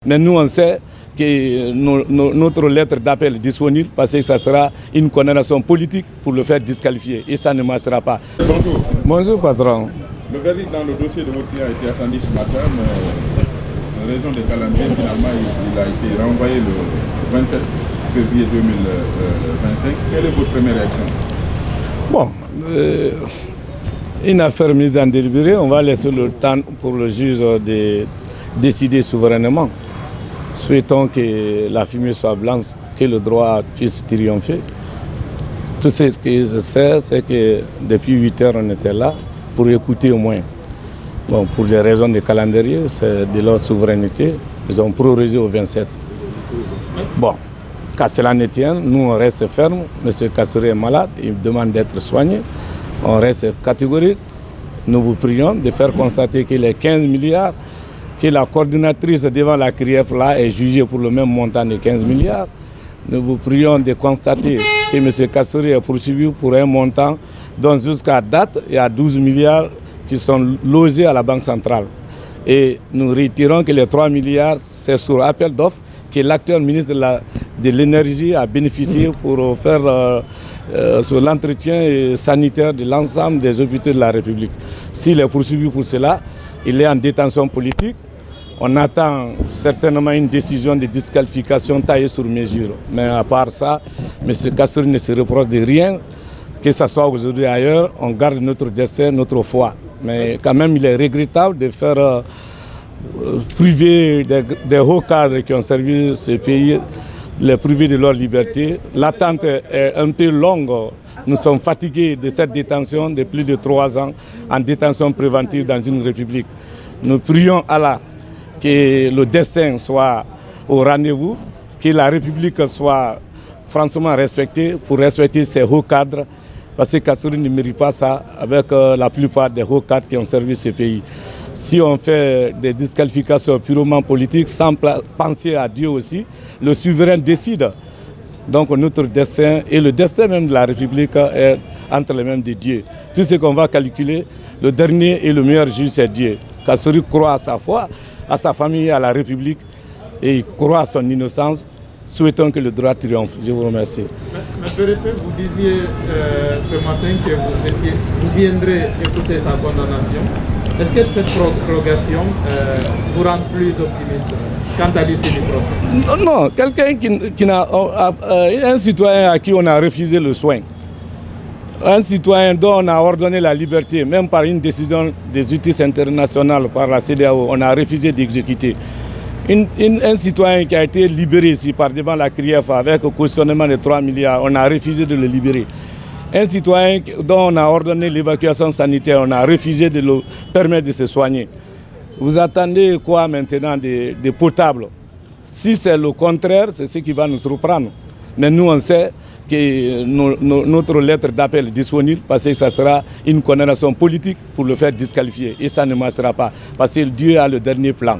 Mais nous, on sait que notre lettre d'appel est disponible parce que ça sera une condamnation politique pour le faire disqualifier. Et ça ne marchera pas. Bonjour. Bonjour, patron. Le verdict dans le dossier de votre client a été attendu ce matin, mais en raison des calendriers, finalement, il a été renvoyé le 27 février 2025. Quelle est votre première réaction? Bon, une affaire mise en délibéré, on va laisser le temps pour le juge de décider souverainement. Souhaitons que la fumée soit blanche, que le droit puisse triompher. Tout ce que je sais, c'est que depuis 8 heures, on était là pour écouter au moins. Bon, pour des raisons de calendrier, c'est de leur souveraineté. Ils ont prorogé au 27. Bon, qu'à cela ne tienne, nous on reste ferme. M. Kassory est malade, il demande d'être soigné. On reste catégorique. Nous vous prions de faire constater que les 15 milliards, que la coordinatrice devant la CRIEF là est jugée pour le même montant de 15 milliards. Nous vous prions de constater que M. Kassory est poursuivi pour un montant dont jusqu'à date, il y a 12 milliards qui sont logés à la Banque centrale. Et nous retirons que les 3 milliards, c'est sur appel d'offres que l'actuel ministre de l'Énergie a bénéficié pour faire sur l'entretien sanitaire de l'ensemble des hôpitaux de la République. S'il est poursuivi pour cela, il est en détention politique. On attend certainement une décision de disqualification taillée sur mesure. Mais à part ça, M. Kassory ne se reproche de rien, que ce soit aujourd'hui ou ailleurs. On garde notre destin, notre foi. Mais quand même, il est regrettable de faire priver des hauts cadres qui ont servi ce pays, les priver de leur liberté. L'attente est un peu longue. Nous sommes fatigués de cette détention de plus de 3 ans en détention préventive dans une république. Nous prions Allah que le destin soit au rendez-vous, que la République soit franchement respectée pour respecter ses hauts cadres, parce que Kassory ne mérite pas ça avec la plupart des hauts cadres qui ont servi ce pays. Si on fait des disqualifications purement politiques sans penser à Dieu aussi, le souverain décide. Donc notre destin et le destin même de la République est entre les mains de Dieu. Tout ce qu'on va calculer, le dernier et le meilleur juge, c'est Dieu. Kassory croit à sa foi, à sa famille, à la République, et il croit à son innocence. Souhaitons que le droit triomphe. Je vous remercie. M. Berete, vous disiez ce matin que vous viendrez écouter sa condamnation. Est-ce que cette prorogation vous rend plus optimiste quant à l'issue du procès? Non, quelqu'un un citoyen à qui on a refusé le soin, un citoyen dont on a ordonné la liberté, même par une décision de justice internationale par la CEDEAO, on a refusé d'exécuter. Un citoyen qui a été libéré ici par devant la CRIEF avec un cautionnement de 3 milliards, on a refusé de le libérer. Un citoyen dont on a ordonné l'évacuation sanitaire, on a refusé de le permettre de se soigner. Vous attendez quoi maintenant de potable? Si c'est le contraire, c'est ce qui va nous surprendre. Mais nous, on sait que notre lettre d'appel est disponible parce que ça sera une condamnation politique pour le faire disqualifier. Et ça ne marchera pas parce que Dieu a le dernier plan.